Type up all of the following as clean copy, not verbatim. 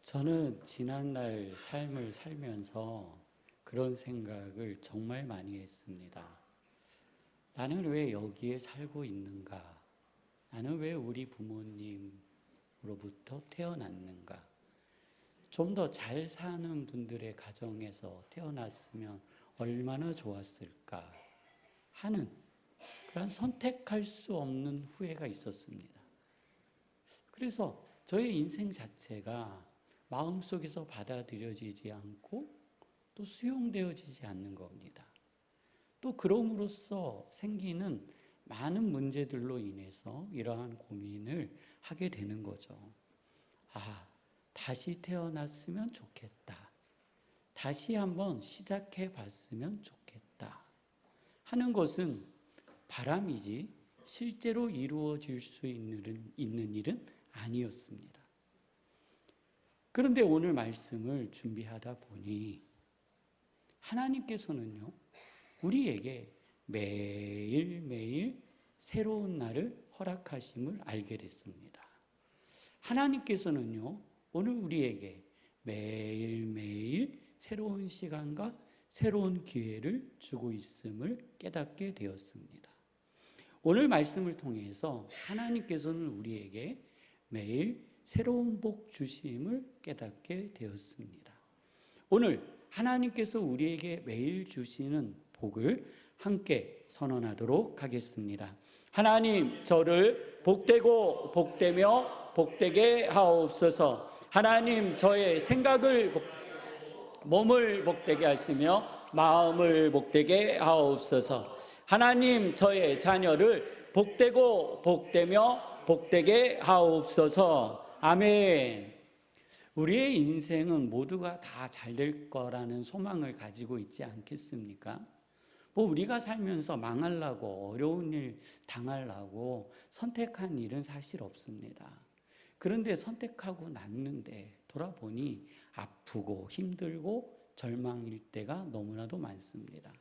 저는 지난날 삶을 살면서 그런 생각을 정말 많이 했습니다. 나는 왜 여기에 살고 있는가? 나는 왜 우리 부모님으로부터 태어났는가? 좀 더 잘 사는 분들의 가정에서 태어났으면 얼마나 좋았을까 하는 그런 선택할 수 없는 후회가 있었습니다. 그래서 저의 인생 자체가 마음속에서 받아들여지지 않고 또 수용되어지지 않는 겁니다. 또 그럼으로써 생기는 많은 문제들로 인해서 이러한 고민을 하게 되는 거죠. 다시 태어났으면 좋겠다. 다시 한번 시작해 봤으면 좋겠다. 하는 것은 바람이지 실제로 이루어질 수 있는 일은 아니었습니다. 그런데 오늘 말씀을 준비하다 보니 하나님께서는요, 우리에게 매일매일 새로운 날을 허락하심을 알게 됐습니다. 하나님께서는요, 오늘 우리에게 매일매일 새로운 시간과 새로운 기회를 주고 있음을 깨닫게 되었습니다. 오늘 말씀을 통해서 하나님께서는 우리에게 매일 새로운 복 주심을 깨닫게 되었습니다. 오늘 하나님께서 우리에게 매일 주시는 복을 함께 선언하도록 하겠습니다. 하나님, 저를 복되고 복되며 복되게 하옵소서. 하나님, 저의 생각을 몸을 복되게 하시며 마음을 복되게 하옵소서. 하나님, 저의 자녀를 복되고 복되며 복되게 하옵소서. 아멘. 우리의 인생은 모두가 다 잘 될 거라는 소망을 가지고 있지 않겠습니까? 우리가 살면서 망하려고 어려운 일 당하려고 선택한 일은 사실 없습니다. 그런데 선택하고 났는데 돌아보니 아프고 힘들고 절망일 때가 너무나도 많습니다.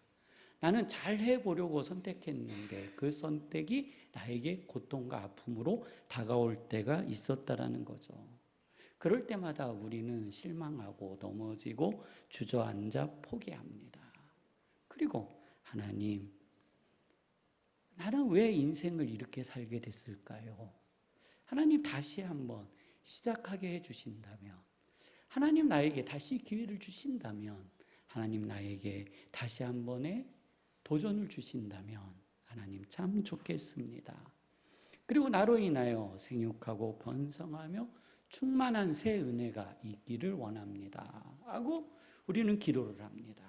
나는 잘 해보려고 선택했는데 그 선택이 나에게 고통과 아픔으로 다가올 때가 있었다라는 거죠. 그럴 때마다 우리는 실망하고 넘어지고 주저앉아 포기합니다. 그리고 하나님, 나는 왜 인생을 이렇게 살게 됐을까요? 하나님, 다시 한번 시작하게 해주신다면, 하나님 나에게 다시 기회를 주신다면, 하나님 나에게 다시 한 번의 도전을 주신다면 하나님 참 좋겠습니다. 그리고 나로 인하여 생육하고 번성하며 충만한 새 은혜가 있기를 원합니다 하고 우리는 기도를 합니다.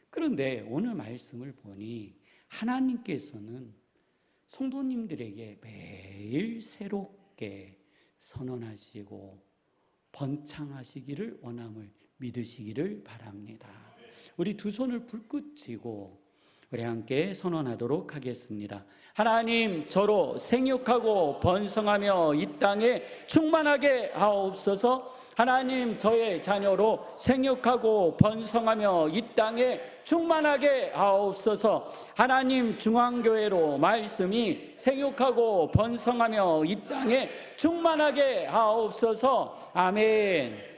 그런데 오늘 말씀을 보니 하나님께서는 성도님들에게 매일 새롭게 선언하시고 번창하시기를 원함을 믿으시기를 바랍니다. 우리 두 손을 불끈 쥐고 우리 함께 선언하도록 하겠습니다. 하나님, 저로 생육하고 번성하며 이 땅에 충만하게 하옵소서. 하나님, 저의 자녀로 생육하고 번성하며 이 땅에 충만하게 하옵소서. 하나님, 중앙교회로 말씀이 생육하고 번성하며 이 땅에 충만하게 하옵소서. 아멘.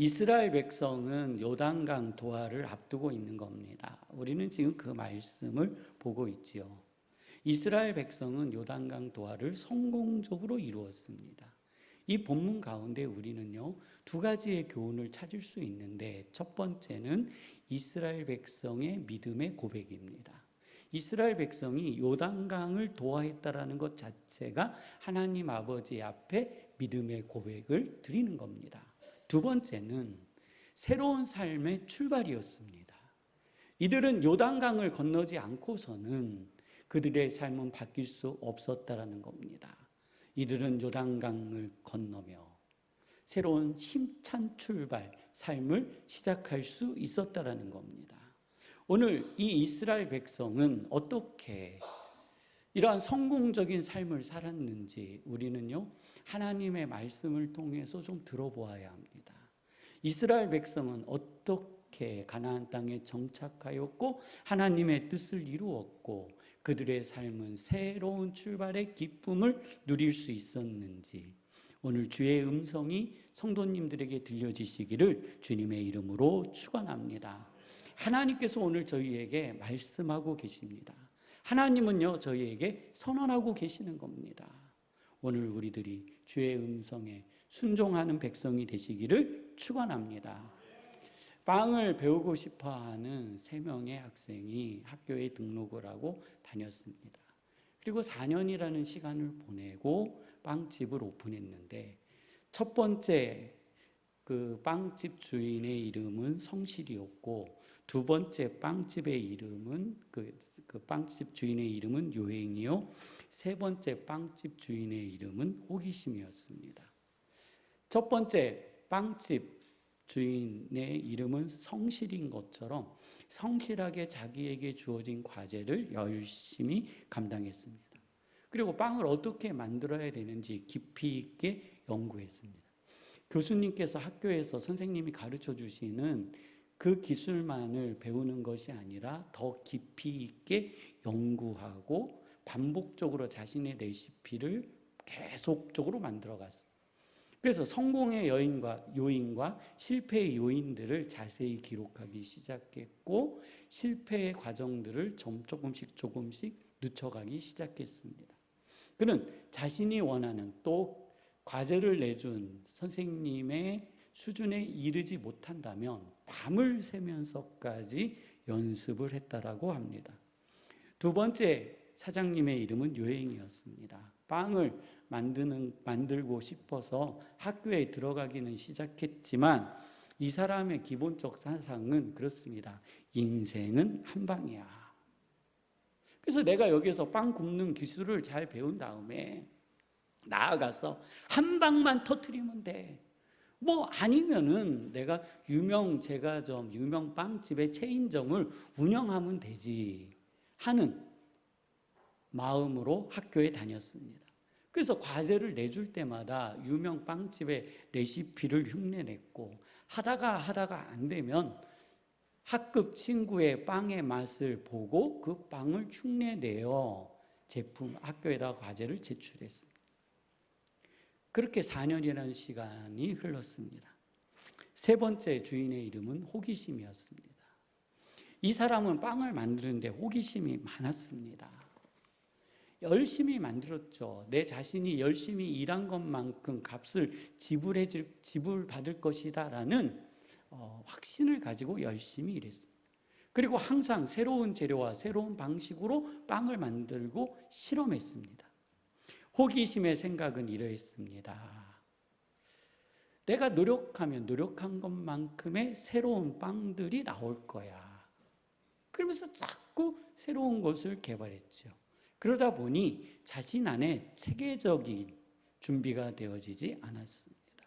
이스라엘 백성은 요단강 도하를 앞두고 있는 겁니다. 우리는 지금 그 말씀을 보고 있지요. 이스라엘 백성은 요단강 도하를 성공적으로 이루었습니다. 이 본문 가운데 우리는요, 두 가지의 교훈을 찾을 수 있는데 첫 번째는 이스라엘 백성의 믿음의 고백입니다. 이스라엘 백성이 요단강을 도하했다라는 것 자체가 하나님 아버지 앞에 믿음의 고백을 드리는 겁니다. 두 번째는 새로운 삶의 출발이었습니다. 이들은 요단강을 건너지 않고서는 그들의 삶은 바뀔 수 없었다라는 겁니다. 이들은 요단강을 건너며 새로운 힘찬 출발, 삶을 시작할 수 있었다라는 겁니다. 오늘 이 이스라엘 백성은 어떻게 이러한 성공적인 삶을 살았는지 우리는요, 하나님의 말씀을 통해서 좀 들어보아야 합니다. 이스라엘 백성은 어떻게 가나안 땅에 정착하였고 하나님의 뜻을 이루었고 그들의 삶은 새로운 출발의 기쁨을 누릴 수 있었는지 오늘 주의 음성이 성도님들에게 들려지시기를 주님의 이름으로 축원합니다. 하나님께서 오늘 저희에게 말씀하고 계십니다. 하나님은요, 저희에게 선언하고 계시는 겁니다. 오늘 우리들이 주의 음성에 순종하는 백성이 되시기를 축원합니다. 빵을 배우고 싶어하는 3명의 학생이 학교에 등록을 하고 다녔습니다. 그리고 4년이라는 시간을 보내고 빵집을 오픈했는데, 첫 번째 그 빵집 주인의 이름은 성실이었고, 두 번째 빵집의 이름은 그 빵집 주인의 이름은 요행이요, 세 번째 빵집 주인의 이름은 호기심이었습니다. 첫 번째 빵집 주인의 이름은 성실인 것처럼 성실하게 자기에게 주어진 과제를 열심히 감당했습니다. 그리고 빵을 어떻게 만들어야 되는지 깊이 있게 연구했습니다. 교수님께서 학교에서 선생님이 가르쳐 주시는 그 기술만을 배우는 것이 아니라 더 깊이 있게 연구하고 반복적으로 자신의 레시피를 계속적으로 만들어 갔습니다. 그래서 성공의 요인과 실패의 요인들을 자세히 기록하기 시작했고, 실패의 과정들을 조금씩 늦춰가기 시작했습니다. 그는 자신이 원하는, 또 과제를 내준 선생님의 수준에 이르지 못한다면 밤을 새면서까지 연습을 했다라고 합니다. 두 번째 사장님의 이름은 요행이었습니다. 빵을 만들고 싶어서 학교에 들어가기는 시작했지만 이 사람의 기본적 사상은 그렇습니다. 인생은 한 방이야. 그래서 내가 여기서 빵 굽는 기술을 잘 배운 다음에 나아가서 한 방만 터뜨리면 돼. 뭐 아니면은 내가 유명 제과점, 유명 빵집의 체인점을 운영하면 되지 하는 마음으로 학교에 다녔습니다. 그래서 과제를 내줄 때마다 유명 빵집의 레시피를 흉내냈고, 하다가 안 되면 학급 친구의 빵의 맛을 보고 그 빵을 흉내내어 학교에다 과제를 제출했습니다. 그렇게 4년이라는 시간이 흘렀습니다. 세 번째 주인의 이름은 호기심이었습니다. 이 사람은 빵을 만드는데 호기심이 많았습니다. 열심히 만들었죠. 내 자신이 열심히 일한 것만큼 값을 지불받을 것이다라는 확신을 가지고 열심히 일했습니다. 그리고 항상 새로운 재료와 새로운 방식으로 빵을 만들고 실험했습니다. 호기심의 생각은 이러했습니다. 내가 노력한 것만큼의 새로운 빵들이 나올 거야. 그러면서 자꾸 새로운 것을 개발했죠. 그러다 보니 자신 안에 체계적인 준비가 되어지지 않았습니다.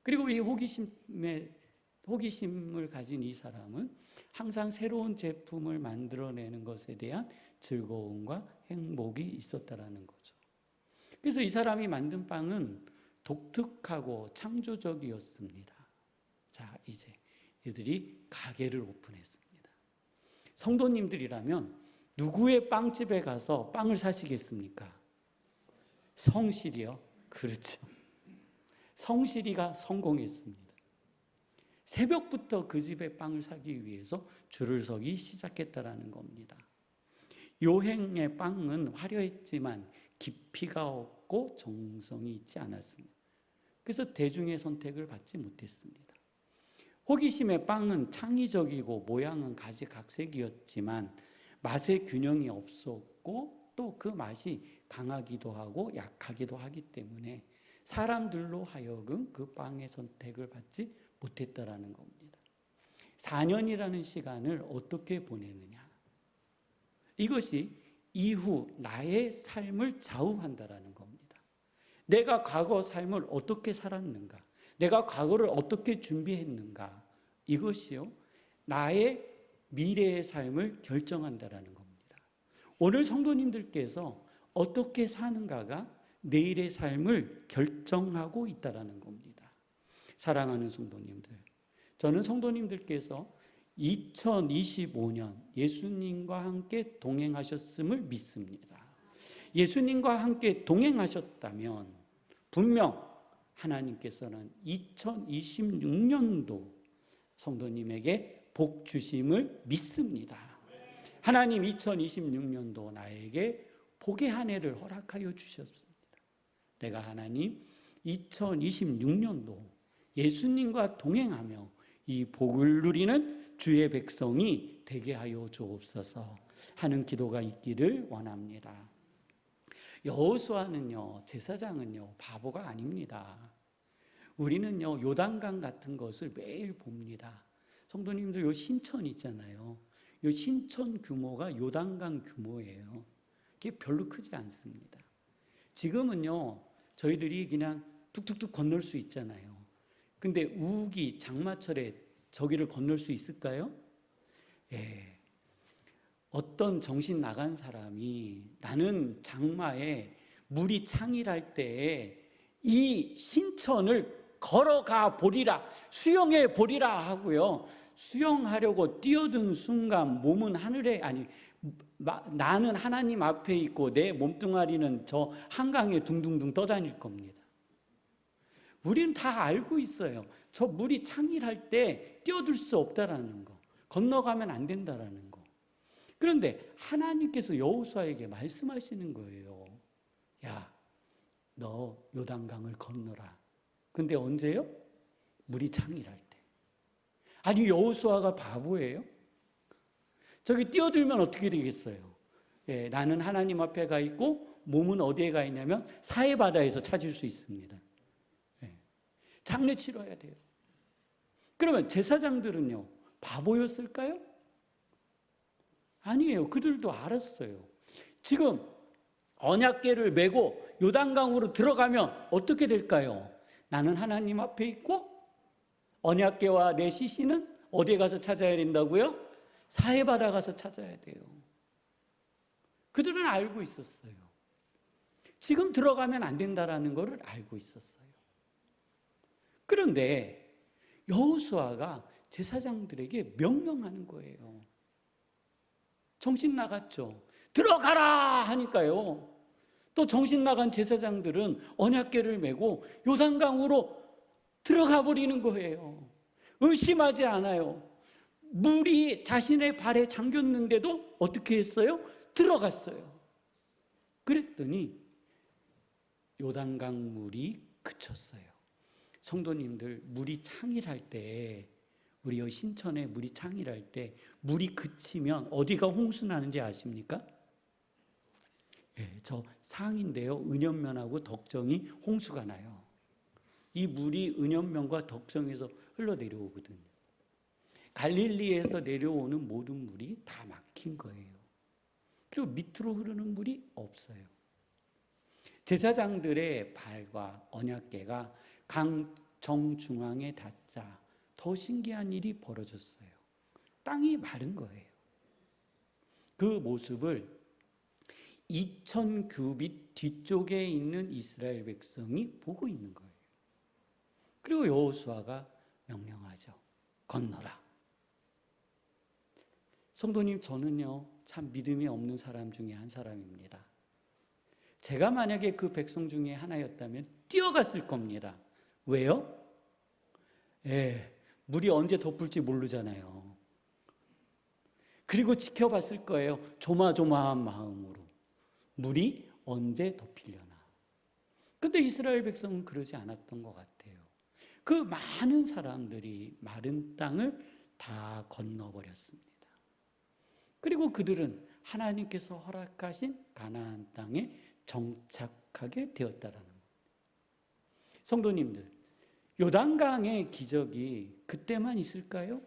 그리고 이 호기심을 가진 이 사람은 항상 새로운 제품을 만들어내는 것에 대한 즐거움과 행복이 있었다라는 거죠. 그래서 이 사람이 만든 빵은 독특하고 창조적이었습니다. 자, 이제 이들이 가게를 오픈했습니다. 성도님들이라면 누구의 빵집에 가서 빵을 사시겠습니까? 성실이요? 그렇죠. 성실이가 성공했습니다. 새벽부터 그 집의 빵을 사기 위해서 줄을 서기 시작했다라는 겁니다. 요행의 빵은 화려했지만 깊이가 없고 정성이 있지 않았습니다. 그래서 대중의 선택을 받지 못했습니다. 호기심의 빵은 창의적이고 모양은 가지각색이었지만 맛의 균형이 없었고, 또 그 맛이 강하기도 하고 약하기도 하기 때문에 사람들로 하여금 그 빵의 선택을 받지 못했다라는 겁니다. 4년이라는 시간을 어떻게 보내느냐, 이것이 이후 나의 삶을 좌우한다라는 겁니다. 내가 과거 삶을 어떻게 살았는가, 내가 과거를 어떻게 준비했는가, 이것이요 나의 미래의 삶을 결정한다라는 겁니다. 오늘 성도님들께서 어떻게 사는가가 내일의 삶을 결정하고 있다라는 겁니다. 사랑하는 성도님들, 저는 성도님들께서 2025년 예수님과 함께 동행하셨음을 믿습니다. 예수님과 함께 동행하셨다면 분명 하나님께서는 2026년도 성도님에게 복 주심을 믿습니다. 하나님 2026년도 나에게 복의 한 해를 허락하여 주셨습니다. 내가 하나님 2026년도 예수님과 동행하며 이 복을 누리는 주의 백성이 되게 하여 주옵소서 하는 기도가 있기를 원합니다. 여호수아는요, 제사장은요, 바보가 아닙니다. 우리는요, 요단강 같은 것을 매일 봅니다. 성도님들, 요 신천 있잖아요. 요 신천 규모가 요단강 규모예요. 그게 별로 크지 않습니다. 지금은요, 저희들이 그냥 뚝뚝뚝 건널 수 있잖아요. 근데 우기, 장마철에 저기를 건널 수 있을까요? 예. 어떤 정신 나간 사람이 나는 장마에 물이 창일할 때에 이 신천을 걸어가 보리라, 수영해 보리라 하고요. 수영하려고 뛰어든 순간 몸은 하늘에, 아니 나는 하나님 앞에 있고 내 몸뚱아리는 저 한강에 둥둥둥 떠다닐 겁니다. 우리는 다 알고 있어요. 저 물이 창일할 때 뛰어들 수 없다라는 거, 건너가면 안 된다라는 거. 그런데 하나님께서 여호수아에게 말씀하시는 거예요. 야, 너 요단강을 건너라. 근데 언제요? 물이 창일할 때. 아니, 여호수아가 바보예요? 저기 뛰어들면 어떻게 되겠어요? 예, 나는 하나님 앞에 가 있고 몸은 어디에 가 있냐면 사해바다에서 찾을 수 있습니다. 예, 장례 치러야 돼요. 그러면 제사장들은요, 바보였을까요? 아니에요. 그들도 알았어요. 지금 언약궤를 메고 요단강으로 들어가면 어떻게 될까요? 나는 하나님 앞에 있고 언약궤와 내 시신은 어디에 가서 찾아야 된다고요? 사해바다 가서 찾아야 돼요. 그들은 알고 있었어요. 지금 들어가면 안 된다라는 것을 알고 있었어요. 그런데 여호수아가 제사장들에게 명령하는 거예요. 정신 나갔죠. 들어가라 하니까요. 또 정신 나간 제사장들은 언약궤를 메고 요단강으로 들어가 버리는 거예요. 의심하지 않아요. 물이 자신의 발에 잠겼는데도 어떻게 했어요? 들어갔어요. 그랬더니 요단강 물이 그쳤어요. 성도님들, 물이 창일할 때, 우리 여기 신천에 물이 창일할 때 물이 그치면 어디가 홍수 나는지 아십니까? 예, 저 상인데요. 은연면하고 덕정이 홍수가 나요. 이 물이 은연면과 덕정에서 흘러내려오거든요. 갈릴리에서 내려오는 모든 물이 다 막힌 거예요. 그리고 밑으로 흐르는 물이 없어요. 제사장들의 발과 언약궤가 강 정중앙에 닿자 더 신기한 일이 벌어졌어요. 땅이 마른 거예요. 그 모습을 2000규빗 뒤쪽에 있는 이스라엘 백성이 보고 있는 거예요. 그리고 여호수아가 명령하죠. 건너라. 성도님, 저는요, 참 믿음이 없는 사람 중에 한 사람입니다. 제가 만약에 그 백성 중에 하나였다면 뛰어갔을 겁니다. 왜요? 예, 물이 언제 덮을지 모르잖아요. 그리고 지켜봤을 거예요. 조마조마한 마음으로. 물이 언제 덮이려나. 근데 이스라엘 백성은 그러지 않았던 것 같아요. 그 많은 사람들이 마른 땅을 다 건너버렸습니다. 그리고 그들은 하나님께서 허락하신 가나안 땅에 정착하게 되었다라는 거예요. 성도님들, 요단강의 기적이 그때만 있을까요?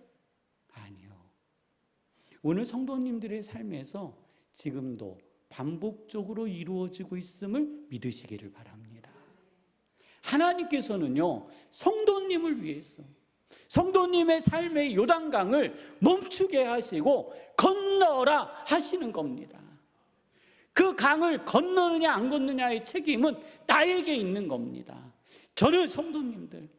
아니요. 오늘 성도님들의 삶에서 지금도 반복적으로 이루어지고 있음을 믿으시기를 바랍니다. 하나님께서는요, 성도님을 위해서 성도님의 삶의 요단강을 멈추게 하시고 건너라 하시는 겁니다. 그 강을 건너느냐 안 건너느냐의 책임은 나에게 있는 겁니다. 저는 성도님들,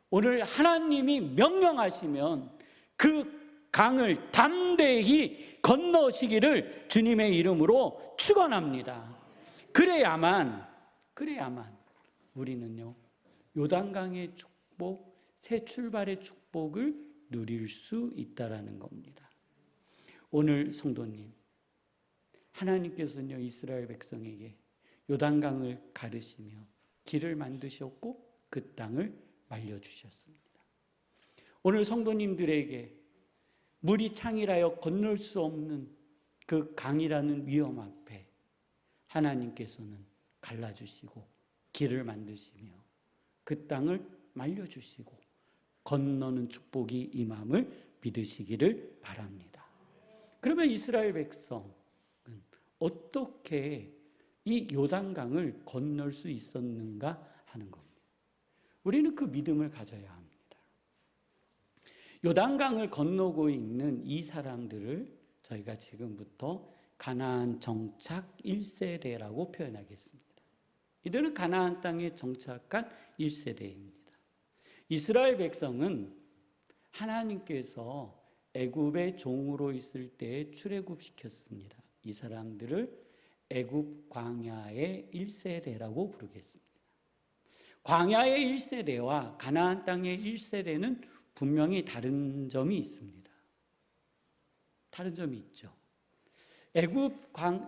오늘 하나님이 명령하시면 그 강을 담대히 건너시기를 주님의 이름으로 축원합니다. 그래야만 우리는요, 요단강의 축복, 새 출발의 축복을 누릴 수 있다라는 겁니다. 오늘 성도님, 하나님께서는요 이스라엘 백성에게 요단강을 가르시며 길을 만드셨고 그 땅을 말려주셨습니다. 오늘 성도님들에게 물이 창이라여 건널 수 없는 그 강이라는 위험 앞에 하나님께서는 갈라주시고 길을 만드시며 그 땅을 말려주시고 건너는 축복이 임함을 믿으시기를 바랍니다. 그러면 이스라엘 백성은 어떻게 이 요단강을 건널 수 있었는가 하는 겁니다. 우리는 그 믿음을 가져야 합니다. 요단강을 건너고 있는 이 사람들을 저희가 지금부터 가나안 정착 1세대라고 표현하겠습니다. 이들은 가나안 땅에 정착한 1세대입니다. 이스라엘 백성은 하나님께서 애굽의 종으로 있을 때 출애굽시켰습니다. 이 사람들을 애굽 광야의 1세대라고 부르겠습니다. 광야의 1세대와 가나안 땅의 1세대는 분명히 다른 점이 있습니다. 다른 점이 있죠.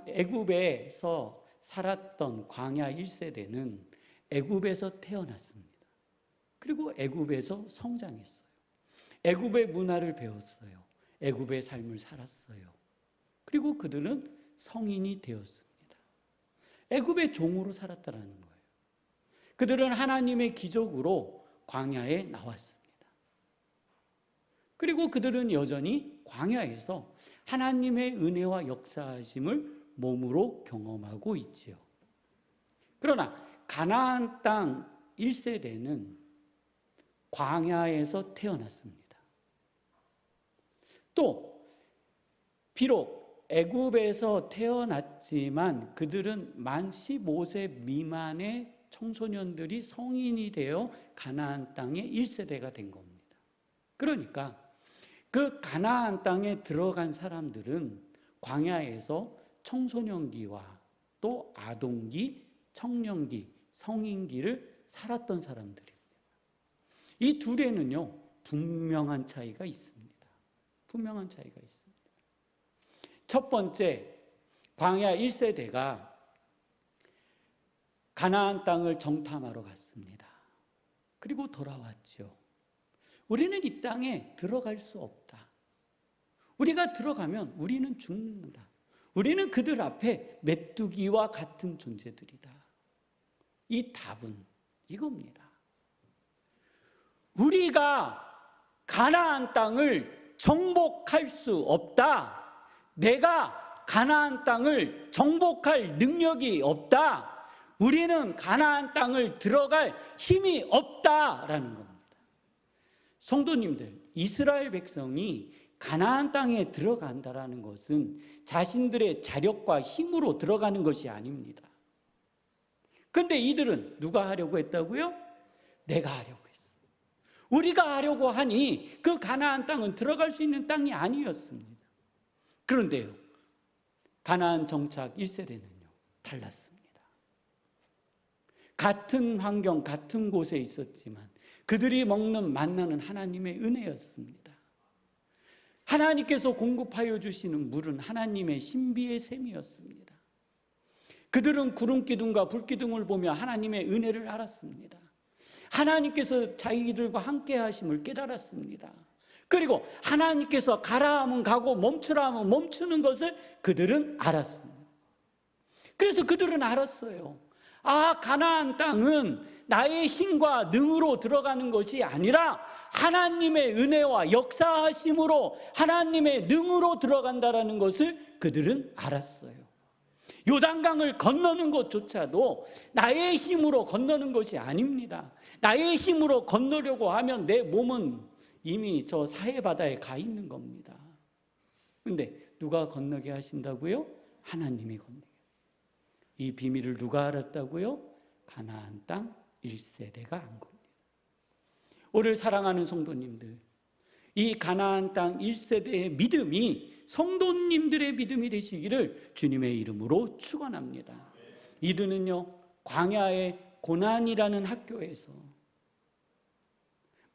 애굽에서 살았던 광야 1세대는 애굽에서 태어났습니다. 그리고 애굽에서 성장했어요. 애굽의 문화를 배웠어요. 애굽의 삶을 살았어요. 그리고 그들은 성인이 되었습니다. 애굽의 종으로 살았다는 거예요. 그들은 하나님의 기적으로 광야에 나왔습니다. 그리고 그들은 여전히 광야에서 하나님의 은혜와 역사하심을 몸으로 경험하고 있지요. 그러나 가나안 땅 1세대는 광야에서 태어났습니다. 또 비록 애굽에서 태어났지만 그들은 만 15세 미만의 청소년들이 성인이 되어 가나안 땅의 1세대가 된 겁니다. 그러니까 그 가나안 땅에 들어간 사람들은 광야에서 청소년기와 또 아동기, 청년기, 성인기를 살았던 사람들입니다. 이 둘에는요 분명한 차이가 있습니다. 분명한 차이가 있습니다. 첫 번째, 광야 1세대가 가나안 땅을 정탐하러 갔습니다. 그리고 돌아왔죠. 우리는 이 땅에 들어갈 수 없다. 우리가 들어가면 우리는 죽는다. 우리는 그들 앞에 메뚜기와 같은 존재들이다. 이 답은 이겁니다. 우리가 가나안 땅을 정복할 수 없다. 내가 가나안 땅을 정복할 능력이 없다. 우리는 가나안 땅을 들어갈 힘이 없다라는 겁니다. 성도님들, 이스라엘 백성이 가나안 땅에 들어간다라는 것은 자신들의 자력과 힘으로 들어가는 것이 아닙니다. 그런데 이들은 누가 하려고 했다고요? 내가 하려고 했어. 우리가 하려고 하니 그 가나안 땅은 들어갈 수 있는 땅이 아니었습니다. 그런데요, 가나안 정착 1세대는요 달랐습니다. 같은 환경, 같은 곳에 있었지만 그들이 먹는 만나는 하나님의 은혜였습니다. 하나님께서 공급하여 주시는 물은 하나님의 신비의 샘이었습니다. 그들은 구름기둥과 불기둥을 보며 하나님의 은혜를 알았습니다. 하나님께서 자기들과 함께 하심을 깨달았습니다. 그리고 하나님께서 가라 하면 가고 멈추라 하면 멈추는 것을 그들은 알았습니다. 그래서 그들은 알았어요. 아, 가나안 땅은 나의 힘과 능으로 들어가는 것이 아니라 하나님의 은혜와 역사하심으로 하나님의 능으로 들어간다라는 것을 그들은 알았어요. 요단강을 건너는 것조차도 나의 힘으로 건너는 것이 아닙니다. 나의 힘으로 건너려고 하면 내 몸은 이미 저 사해바다에 가 있는 겁니다. 그런데 누가 건너게 하신다고요? 하나님이 건너게. 이 비밀을 누가 알았다고요? 가나안 땅 1세대가 안 겁니다. 오늘 사랑하는 성도님들, 이 가나안 땅 1세대의 믿음이 성도님들의 믿음이 되시기를 주님의 이름으로 축원합니다. 이들은요 광야의 고난이라는 학교에서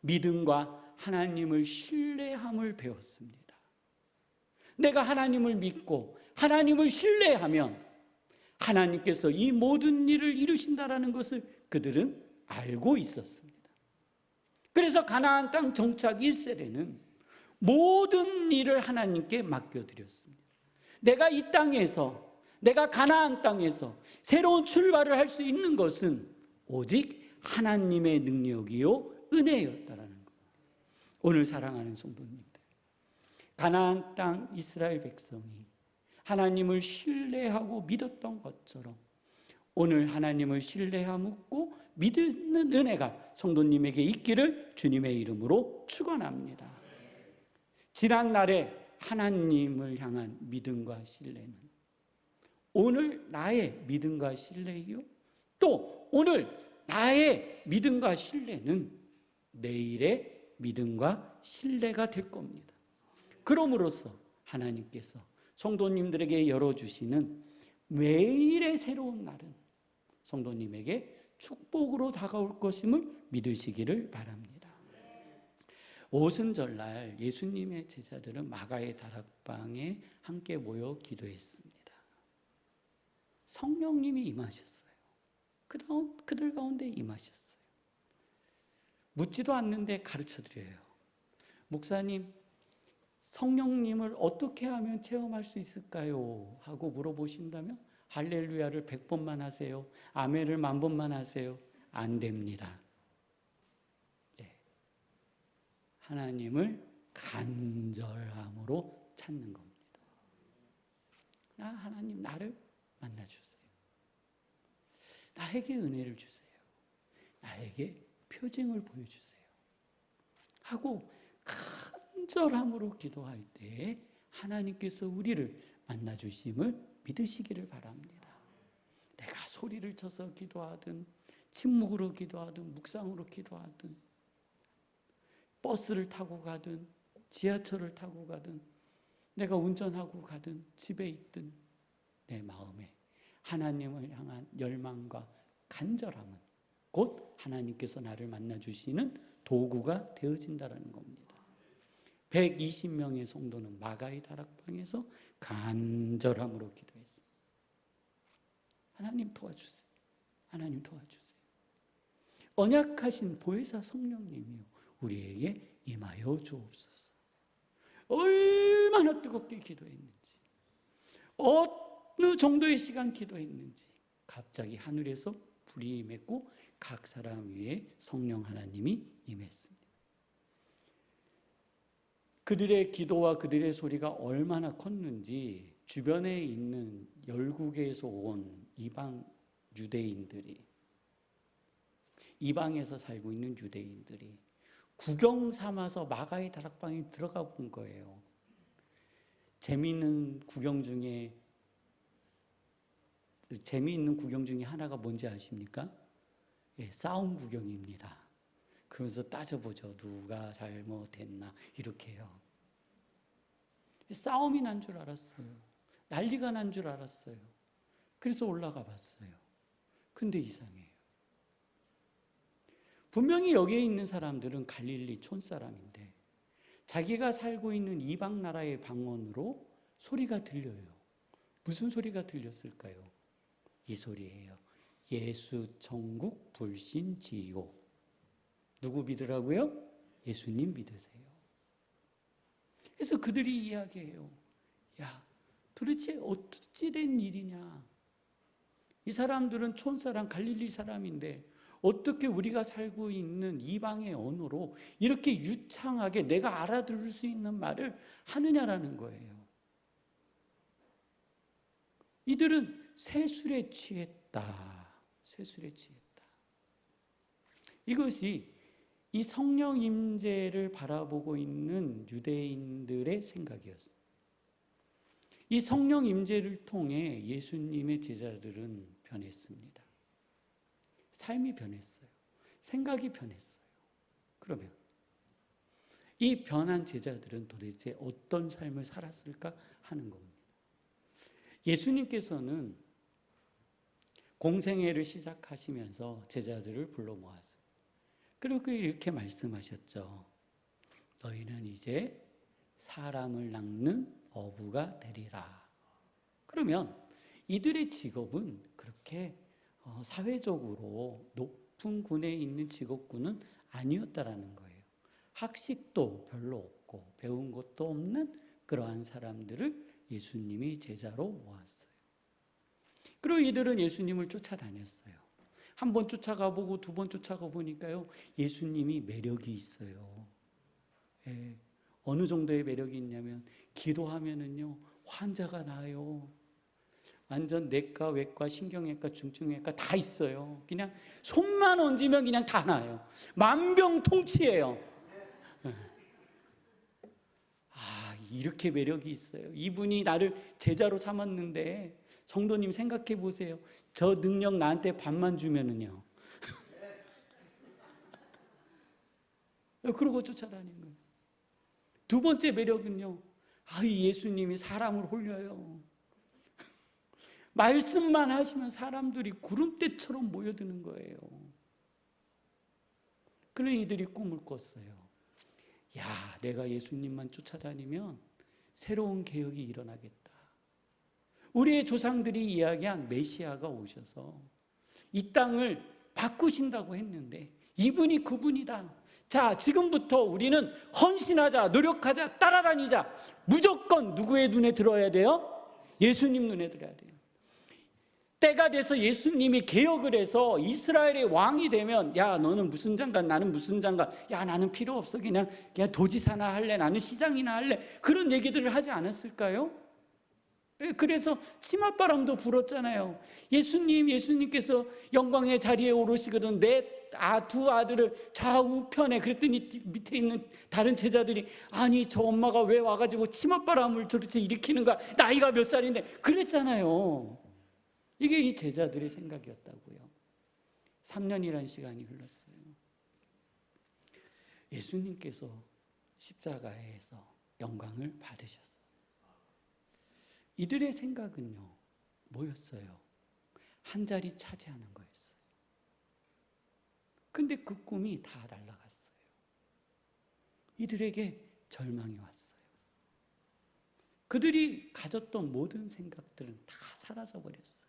믿음과 하나님을 신뢰함을 배웠습니다. 내가 하나님을 믿고 하나님을 신뢰하면 하나님께서 이 모든 일을 이루신다라는 것을 그들은 알고 있었습니다. 그래서 가나안 땅 정착 1세대는 모든 일을 하나님께 맡겨드렸습니다. 내가 이 땅에서, 내가 가나안 땅에서 새로운 출발을 할 수 있는 것은 오직 하나님의 능력이요 은혜였다라는 것. 오늘 사랑하는 성도님들, 가나안 땅 이스라엘 백성이 하나님을 신뢰하고 믿었던 것처럼 오늘 하나님을 신뢰하고 믿는 은혜가 성도님에게 있기를 주님의 이름으로 축원합니다. 지난날에 하나님을 향한 믿음과 신뢰는 오늘 나의 믿음과 신뢰이요, 또 오늘 나의 믿음과 신뢰는 내일의 믿음과 신뢰가 될 겁니다. 그럼으로써 하나님께서 성도님들에게 열어주시는 매일의 새로운 날은 성도님에게 축복으로 다가올 것임을 믿으시기를 바랍니다. 오순절날 예수님의 제자들은 마가의 다락방에 함께 모여 기도했습니다. 성령님이 임하셨어요. 그들 가운데 임하셨어요. 묻지도 않는데 가르쳐드려요. 목사님, 성령님을 어떻게 하면 체험할 수 있을까요? 하고 물어보신다면 할렐루야를 100번만 하세요. 아멘을 10,000번만 하세요. 안 됩니다. 하나님을 간절함으로 찾는 겁니다. 하나님, 나를 만나주세요. 나에게 은혜를 주세요. 나에게 표징을 보여주세요. 하고 간절함으로 기도할 때 하나님께서 우리를 만나주심을 믿으시기를 바랍니다. 내가 소리를 쳐서 기도하든 침묵으로 기도하든 묵상으로 기도하든 버스를 타고 가든 지하철을 타고 가든 내가 운전하고 가든 집에 있든 내 마음에 하나님을 향한 열망과 간절함은 곧 하나님께서 나를 만나주시는 도구가 되어진다는 겁니다. 120명의 성도는 마가의 다락방에서 간절함으로 기도했습니다. 하나님 도와주세요. 하나님 도와주세요. 언약하신 보혜사 성령님이요 우리에게 임하여 주옵소서. 얼마나 뜨겁게 기도했는지, 어느 정도의 시간 기도했는지 갑자기 하늘에서 불이 임했고 각 사람 위에 성령 하나님이 임했습니다. 그들의 기도와 그들의 소리가 얼마나 컸는지 주변에 있는 열국에서 온 이방 유대인들이, 이방에서 살고 있는 유대인들이 구경 삼아서 마가의 다락방에 들어가 본 거예요. 재미있는 구경 중에 하나가 뭔지 아십니까? 싸움 구경입니다. 그러면서 따져보죠. 누가 잘못했나 이렇게 해요. 싸움이 난 줄 알았어요. 난리가 난 줄 알았어요. 그래서 올라가 봤어요. 근데 이상해요. 분명히 여기에 있는 사람들은 갈릴리 촌사람인데 자기가 살고 있는 이방 나라의 방언으로 소리가 들려요. 무슨 소리가 들렸을까요? 이 소리예요. 예수 천국 불신 지옥. 누구 믿으라고요? 예수님 믿으세요. 그래서 그들이 이야기해요. 야, 도대체 어찌 된 일이냐? 이 사람들은 촌사람, 갈릴리 사람인데 어떻게 우리가 살고 있는 이방의 언어로 이렇게 유창하게 내가 알아들을 수 있는 말을 하느냐라는 거예요. 이들은 세술에 취했다. 세술에 취했다. 이것이 이 성령 임재를 바라보고 있는 유대인들의 생각이었어요. 이 성령 임재를 통해 예수님의 제자들은 변했습니다. 삶이 변했어요. 생각이 변했어요. 그러면 이 변한 제자들은 도대체 어떤 삶을 살았을까 하는 겁니다. 예수님께서는 공생애를 시작하시면서 제자들을 불러 모았어요. 그리고 이렇게 말씀하셨죠. 너희는 이제 사람을 낚는 어부가 되리라. 그러면 이들의 직업은 그렇게 사회적으로 높은 군에 있는 직업군은 아니었다라는 거예요. 학식도 별로 없고 배운 것도 없는 그러한 사람들을 예수님이 제자로 모았어요. 그리고 이들은 예수님을 쫓아다녔어요. 한 번 쫓아가 보고 두 번 쫓아가 보니까요, 예수님이 매력이 있어요. 예, 어느 정도의 매력이 있냐면 기도하면은요 환자가 나아요. 완전 내과, 외과, 신경외과, 중증외과 다 있어요. 그냥 손만 얹으면 그냥 다 나아요. 만병통치예요. 이렇게 매력이 있어요. 이분이 나를 제자로 삼았는데, 성도님 생각해 보세요. 저 능력 나한테 반만 주면은요. 그러고 쫓아다닌 거예요. 두 번째 매력은요, 이 예수님이 사람을 홀려요. 말씀만 하시면 사람들이 구름대처럼 모여드는 거예요. 그런 이들이 꿈을 꿨어요. 야, 내가 예수님만 쫓아다니면 새로운 개혁이 일어나겠다. 우리의 조상들이 이야기한 메시아가 오셔서 이 땅을 바꾸신다고 했는데 이분이 그분이다. 자, 지금부터 우리는 헌신하자, 노력하자, 따라다니자. 무조건 누구의 눈에 들어야 돼요? 예수님 눈에 들어야 돼요. 때가 돼서 예수님이 개혁을 해서 이스라엘의 왕이 되면, 야, 너는 무슨 장관, 나는 무슨 장관, 야, 나는 필요 없어, 그냥 도지사나 할래, 나는 시장이나 할래, 그런 얘기들을 하지 않았을까요? 그래서 치맛바람도 불었잖아요. 예수님께서 영광의 자리에 오르시거든 두 아들을 좌우편에, 그랬더니 밑에 있는 다른 제자들이, 아니 저 엄마가 왜 와가지고 치맛바람을 저렇게 일으키는가, 나이가 몇 살인데, 그랬잖아요. 이게 이 제자들의 생각이었다고요. 3년이라는 시간이 흘렀어요. 예수님께서 십자가에서 영광을 받으셨어요. 이들의 생각은요, 뭐였어요? 한 자리 차지하는 거였어요. 근데 그 꿈이 다 날아갔어요. 이들에게 절망이 왔어요. 그들이 가졌던 모든 생각들은 다 사라져 버렸어요.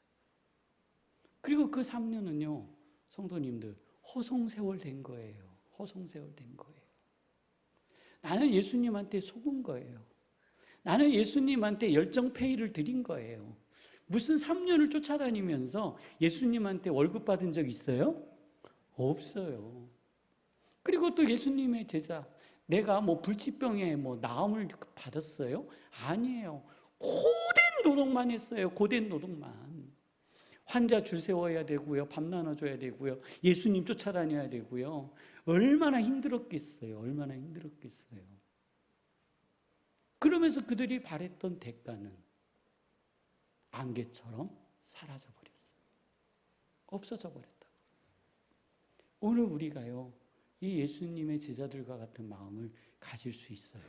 그리고 그 3년은요, 성도님들, 허송세월 된 거예요. 허송세월 된 거예요. 나는 예수님한테 속은 거예요. 나는 예수님한테 열정페이를 드린 거예요. 무슨 3년을 쫓아다니면서 예수님한테 월급 받은 적 있어요? 없어요. 그리고 또 예수님의 제자, 내가 불치병에 나음을 받았어요? 아니에요. 고된 노동만 했어요. 고된 노동만. 환자 줄 세워야 되고요, 밥 나눠줘야 되고요, 예수님 쫓아다녀야 되고요. 얼마나 힘들었겠어요. 얼마나 힘들었겠어요. 그러면서 그들이 바랬던 대가는 안개처럼 사라져 버렸어요. 없어져 버렸다고. 오늘 우리가요, 이 예수님의 제자들과 같은 마음을 가질 수 있어요.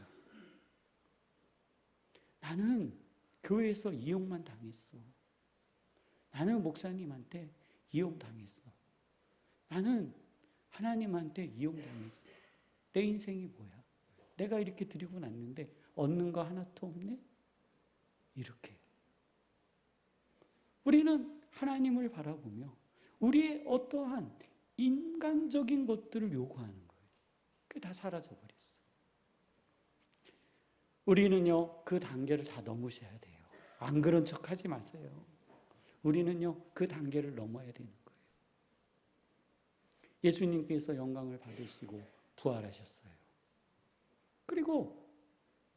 나는 교회에서 이용만 당했어. 나는 목사님한테 이용당했어. 나는 하나님한테 이용당했어. 내 인생이 뭐야? 내가 이렇게 드리고 났는데 얻는 거 하나도 없네? 이렇게. 우리는 하나님을 바라보며 우리의 어떠한 인간적인 것들을 요구하는 거예요. 그게 다 사라져버렸어. 우리는요, 그 단계를 다 넘으셔야 돼요. 안 그런 척 하지 마세요. 우리는요, 그 단계를 넘어야 되는 거예요. 예수님께서 영광을 받으시고 부활하셨어요. 그리고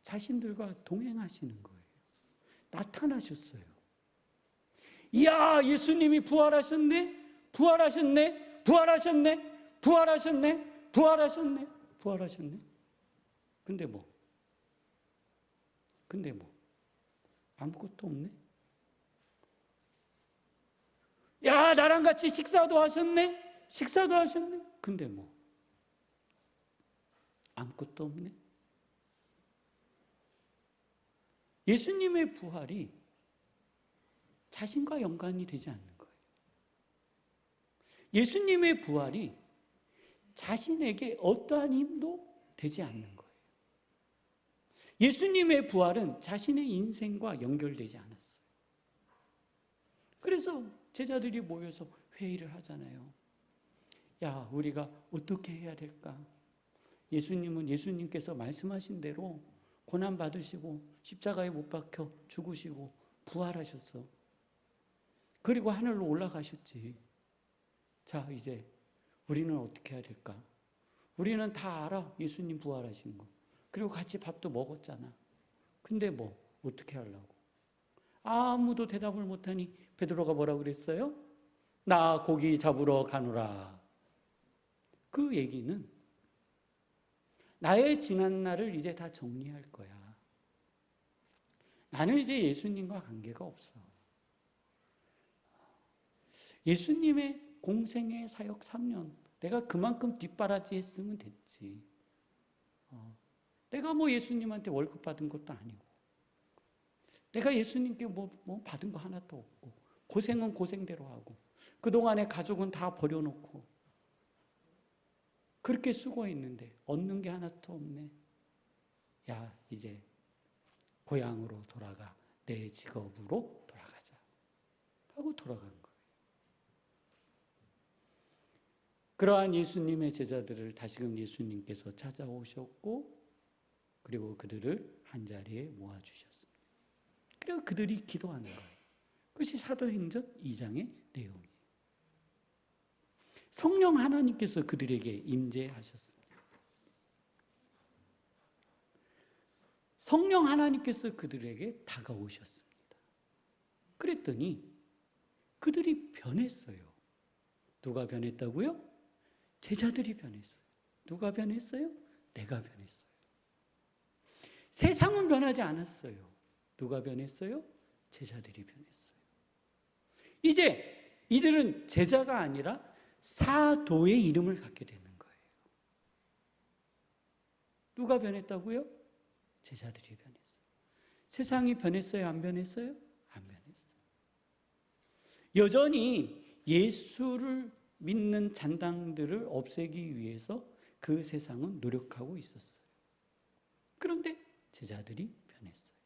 자신들과 동행하시는 거예요. 나타나셨어요. 이야, 예수님이 부활하셨네? 부활하셨네? 부활하셨네? 부활하셨네? 부활하셨네? 부활하셨네? 근데 아무것도 없네? 야, 나랑 같이 식사도 하셨네? 식사도 하셨네? 근데 아무것도 없네? 예수님의 부활이 자신과 연관이 되지 않는 거예요. 예수님의 부활이 자신에게 어떠한 힘도 되지 않는 거예요. 예수님의 부활은 자신의 인생과 연결되지 않았어요. 그래서 제자들이 모여서 회의를 하잖아요. 야, 우리가 어떻게 해야 될까? 예수님은 예수님께서 말씀하신 대로 고난 받으시고 십자가에 못 박혀 죽으시고 부활하셨어. 그리고 하늘로 올라가셨지. 자, 이제 우리는 어떻게 해야 될까? 우리는 다 알아. 예수님 부활하신 거. 그리고 같이 밥도 먹었잖아. 근데 뭐 어떻게 하려고? 아무도 대답을 못하니 베드로가 뭐라고 그랬어요? 나 고기 잡으러 가노라. 그 얘기는 나의 지난 날을 이제 다 정리할 거야. 나는 이제 예수님과 관계가 없어. 예수님의 공생의 사역 3년, 내가 그만큼 뒷바라지 했으면 됐지. 내가 뭐 예수님한테 월급 받은 것도 아니고, 내가 예수님께 뭐 받은 거 하나도 없고, 고생은 고생대로 하고, 그동안에 가족은 다 버려놓고, 그렇게 수고했는데, 얻는 게 하나도 없네. 야, 이제 고향으로 돌아가. 내 직업으로 돌아가자. 하고 돌아간 거예요. 그러한 예수님의 제자들을 다시금 예수님께서 찾아오셨고, 그리고 그들을 한자리에 모아주셨습니다. 그리고 그들이 기도하는 거예요. 그것이 사도행전 2장의 내용이에요. 성령 하나님께서 그들에게 임재하셨습니다. 성령 하나님께서 그들에게 다가오셨습니다. 그랬더니 그들이 변했어요. 누가 변했다고요? 제자들이 변했어요. 누가 변했어요? 내가 변했어요. 세상은 변하지 않았어요. 누가 변했어요? 제자들이 변했어요. 이제 이들은 제자가 아니라 사도의 이름을 갖게 되는 거예요. 누가 변했다고요? 제자들이 변했어요. 세상이 변했어요? 안 변했어요? 안 변했어요. 여전히 예수를 믿는 잔당들을 없애기 위해서 그 세상은 노력하고 있었어요. 그런데 제자들이 변했어요.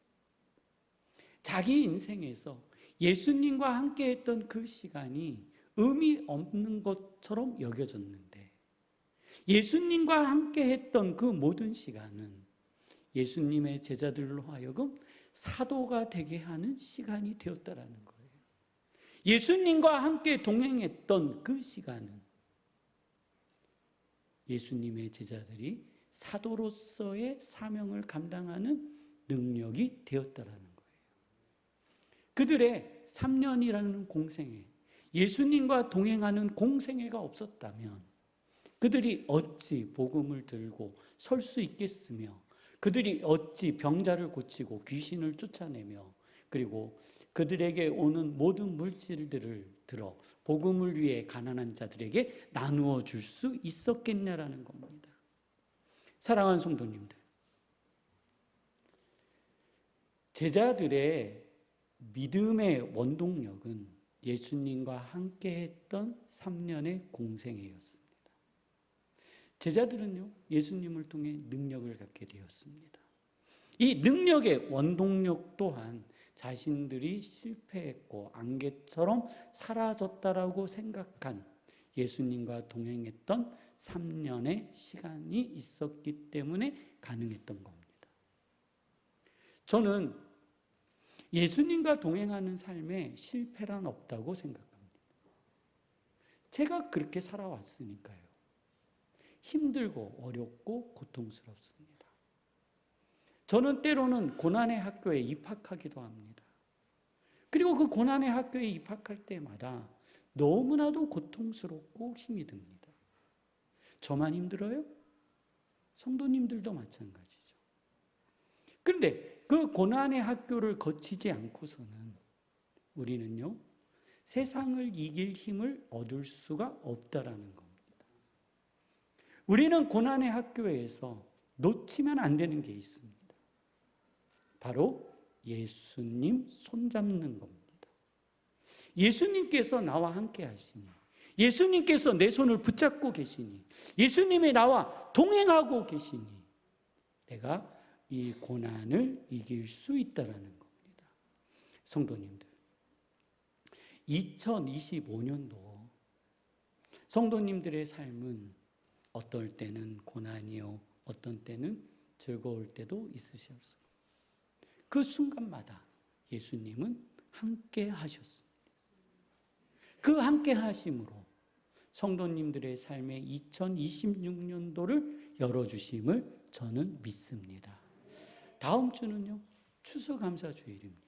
자기 인생에서 예수님과 함께 했던 그 시간이 의미 없는 것처럼 여겨졌는데, 예수님과 함께 했던 그 모든 시간은 예수님의 제자들로 하여금 사도가 되게 하는 시간이 되었다라는 거예요. 예수님과 함께 동행했던 그 시간은 예수님의 제자들이 사도로서의 사명을 감당하는 능력이 되었다라는 거예요. 그들의 3년이라는 공생애, 예수님과 동행하는 공생애가 없었다면 그들이 어찌 복음을 들고 설 수 있겠으며, 그들이 어찌 병자를 고치고 귀신을 쫓아내며, 그리고 그들에게 오는 모든 물질들을 들어 복음을 위해 가난한 자들에게 나누어 줄 수 있었겠냐라는 겁니다. 사랑하는 성도님들, 제자들의 믿음의 원동력은 예수님과 함께 했던 3년의 공생애였습니다. 제자들은요, 예수님을 통해 능력을 갖게 되었습니다. 이 능력의 원동력 또한 자신들이 실패했고 안개처럼 사라졌다라고 생각한 예수님과 동행했던 3년의 시간이 있었기 때문에 가능했던 겁니다. 저는 예수님과 동행하는 삶에 실패란 없다고 생각합니다. 제가 그렇게 살아왔으니까요. 힘들고 어렵고 고통스럽습니다. 저는 때로는 고난의 학교에 입학하기도 합니다. 그리고 그 고난의 학교에 입학할 때마다 너무나도 고통스럽고 힘이 듭니다. 저만 힘들어요? 성도님들도 마찬가지죠. 그런데 그 고난의 학교를 거치지 않고서는 우리는요, 세상을 이길 힘을 얻을 수가 없다라는 겁니다. 우리는 고난의 학교에서 놓치면 안 되는 게 있습니다. 바로 예수님 손잡는 겁니다. 예수님께서 나와 함께 하시니, 예수님께서 내 손을 붙잡고 계시니, 예수님이 나와 동행하고 계시니 내가 이 고난을 이길 수 있다라는 겁니다. 성도님들, 2025년도 성도님들의 삶은 어떨 때는 고난이요, 어떤 때는 즐거울 때도 있으셨습니다. 그 순간마다 예수님은 함께 하셨습니다. 그 함께 하심으로 성도님들의 삶의 2026년도를 열어주심을 저는 믿습니다. 다음 주는요, 추수감사주일입니다.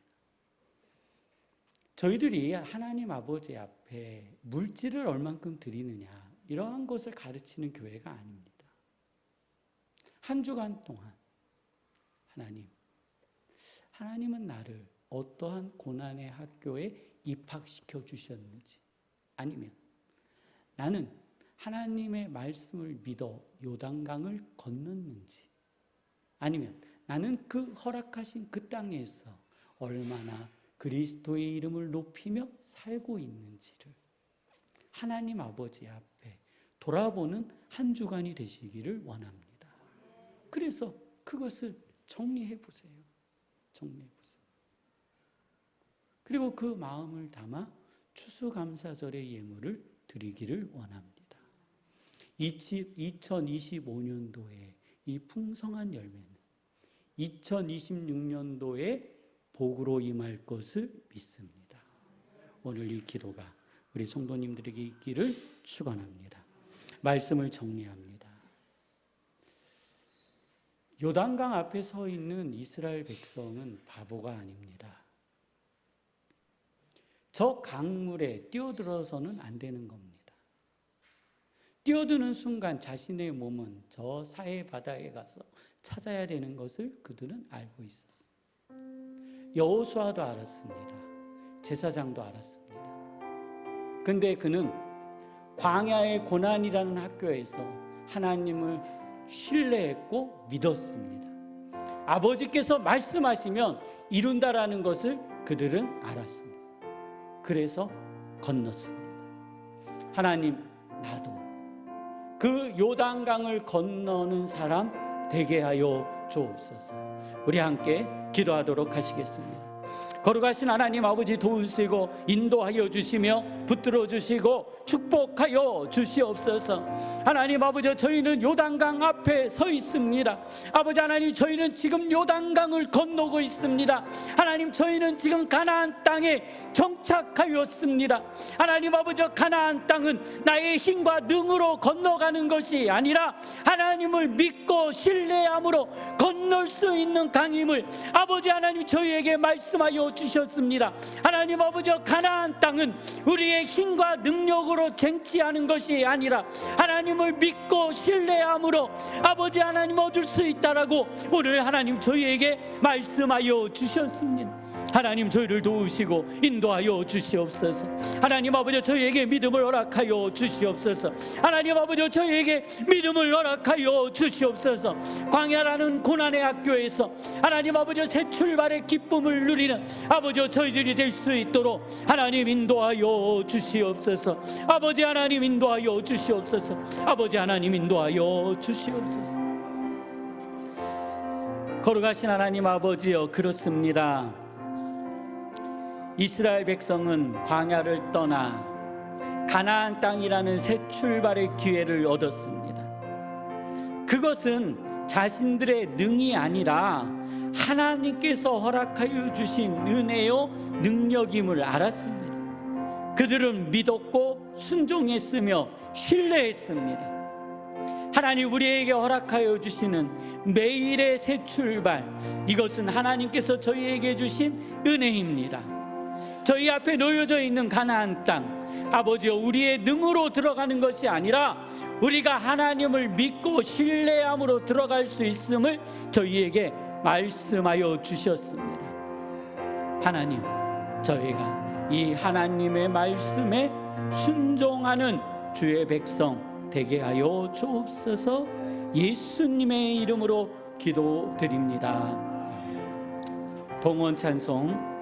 저희들이 하나님 아버지 앞에 물질을 얼만큼 드리느냐, 이러한 것을 가르치는 교회가 아닙니다. 한 주간 동안 하나님은 나를 어떠한 고난의 학교에 입학시켜 주셨는지, 아니면 나는 하나님의 말씀을 믿어 요단강을 건넜는지, 아니면 나는 그 허락하신 그 땅에서 얼마나 그리스도의 이름을 높이며 살고 있는지를 하나님 아버지 앞에 돌아보는 한 주간이 되시기를 원합니다. 그래서 그것을 정리해 보세요. 그리고 그 마음을 담아 추수감사절의 예물을 드리기를 원합니다. 2025년도에 이 풍성한 열매는 2026년도에 복으로 임할 것을 믿습니다. 오늘 이 기도가 우리 성도님들에게 있기를 축원합니다. 말씀을 정리합니다. 요단강 앞에 서 있는 이스라엘 백성은 바보가 아닙니다. 저 강물에 뛰어들어서는 안 되는 겁니다. 뛰어드는 순간 자신의 몸은 저 사해 바다에 가서 찾아야 되는 것을 그들은 알고 있었습니다. 여호수아도 알았습니다. 제사장도 알았습니다. 근데 그는 광야의 고난이라는 학교에서 하나님을 신뢰했고 믿었습니다. 아버지께서 말씀하시면 이룬다라는 것을 그들은 알았습니다. 그래서 건넜습니다. 하나님, 나도 그 요단강을 건너는 사람 되게 하여 주옵소서. 우리 함께 기도하도록 하시겠습니다. 거룩하신 하나님 아버지, 도우시고 인도하여 주시며 붙들어 주시고 축복하여 주시옵소서. 하나님 아버지, 저희는 요단강 앞에 서 있습니다. 아버지 하나님, 저희는 지금 요단강을 건너고 있습니다. 하나님, 저희는 지금 가나안 땅에 정착하였습니다. 하나님 아버지, 가나안 땅은 나의 힘과 능으로 건너가는 것이 아니라 하나님을 믿고 신뢰함으로 건널 수 있는 강임을 아버지 하나님 저희에게 말씀하여 주셨습니다. 하나님 아버지, 가나안 땅은 우리의 힘과 능력으로 쟁취하는 것이 아니라 하나님을 믿고 신뢰함으로 아버지 하나님 얻을 수 있다라고 오늘 하나님 저희에게 말씀하여 주셨습니다. 하나님, 저희를 도우시고 인도하여 주시옵소서. 하나님 아버지, 저희에게 믿음을 허락하여 주시옵소서. 하나님 아버지, 저희에게 믿음을 허락하여 주시옵소서. 광야라는 고난의 학교에서 하나님 아버지 새 출발의 기쁨을 누리는 아버지 저희들이 될 수 있도록 하나님 인도하여 주시옵소서. 아버지 하나님 인도하여 주시옵소서. 아버지 하나님 인도하여 주시옵소서. 거룩하신 하나님 아버지여, 그렇습니다. 이스라엘 백성은 광야를 떠나 가나안 땅이라는 새 출발의 기회를 얻었습니다. 그것은 자신들의 능이 아니라 하나님께서 허락하여 주신 은혜요 능력임을 알았습니다. 그들은 믿었고 순종했으며 신뢰했습니다. 하나님, 우리에게 허락하여 주시는 매일의 새 출발, 이것은 하나님께서 저희에게 주신 은혜입니다. 저희 앞에 놓여져 있는 가나안 땅, 아버지여, 우리의 능으로 들어가는 것이 아니라 우리가 하나님을 믿고 신뢰함으로 들어갈 수 있음을 저희에게 말씀하여 주셨습니다. 하나님, 저희가 이 하나님의 말씀에 순종하는 주의 백성 되게 하여 주옵소서. 예수님의 이름으로 기도드립니다. 동원 찬송